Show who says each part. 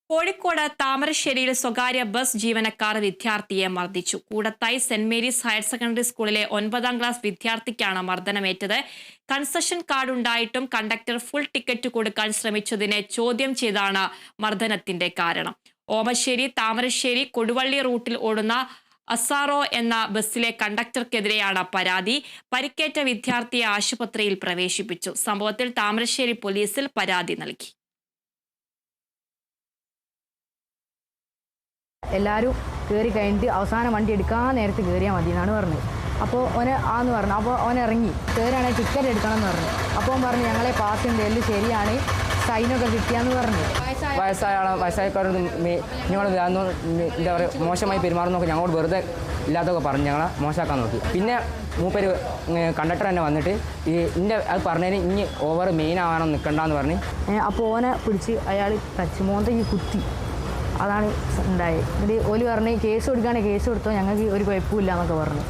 Speaker 1: കോഴിക്കോട് താമരശ്ശേരിയിൽ സ്വകാര്യ ബസ് ജീവനക്കാർ വിദ്യാർത്ഥിയെ മർദ്ദിച്ചു. Koodathai saint Mary's higher secondary സ്കൂളിലെ 9ാം ക്ലാസ് വിദ്യാർത്ഥിക്കാണ് മർദ്ദനമേറ്റത്. കൺസഷൻ കാർഡ് ഉണ്ടായിട്ടും കണ്ടക്ടർ ഫുൾ ടിക്കറ്റ് കൊടുക്കാൻ ശ്രമിച്ചതിനെ ചോദ്യം ചെയ്താണ് മർദ്ദനത്തിന്റെ കാരണം. ഓമശ്ശേരി താമരശ്ശേരി കൊടുവള്ളി റൂട്ടിൽ ഓടുന്ന അസാറോ എന്ന ബസ്സിലെ കണ്ടക്ടർക്കെതിരെയാണ് പരാതി. പരിക്കേറ്റ വിദ്യാർത്ഥിയെ ആശുപത്രിയിൽ പ്രവേശിപ്പിച്ചു. സംഭവത്തിൽ താമരശ്ശേരി പോലീസിൽ പരാതി നൽകി.
Speaker 2: എല്ലാവരും കയറി കഴിഞ്ഞിട്ട് അവസാനം വണ്ടി എടുക്കാൻ നേരത്ത് കയറിയാൽ മതി എന്നാണ് പറഞ്ഞത്. അപ്പോൾ ആന്ന് പറഞ്ഞു. അപ്പോൾ ഇറങ്ങി കയറുകയാണെങ്കിൽ ടിക്കറ്റ് എടുക്കണം എന്ന് പറഞ്ഞു. അപ്പോൾ പറഞ്ഞു ഞങ്ങളെ പാസ് ഉണ്ട്, എല്ലാം ശരിയാണ്, സൈനൊക്കെ കിട്ടിയാന്ന് പറഞ്ഞു.
Speaker 3: വയസ്സായക്കാരോട് ഞങ്ങൾ എന്താ പറയുക മോശമായി പെരുമാറുന്നൊക്കെ ഞങ്ങളോട് വെറുതെ ഇല്ലാത്തൊക്കെ പറഞ്ഞ് ഞങ്ങളെ മോശമാക്കാൻ നോക്കി. പിന്നെ മൂപ്പര് കണ്ടക്ടർ തന്നെ വന്നിട്ട് അത് പറഞ്ഞതിന് ഇനി ഓവർ മെയിൻ ആവാനോ നിൽക്കണ്ടെന്ന് പറഞ്ഞ്
Speaker 2: അപ്പോൾ പിടിച്ച് അയാൾ മോന്തയ്ക്ക് കുത്തി. അതാണ് ഉണ്ടായത്. എന്നിട്ട് ഓല് പറഞ്ഞ് കേസ് കൊടുക്കുകയാണെങ്കിൽ കേസ് കൊടുത്തോ, ഞങ്ങൾക്ക് ഒരു കുഴപ്പമില്ല എന്നൊക്കെ പറഞ്ഞു.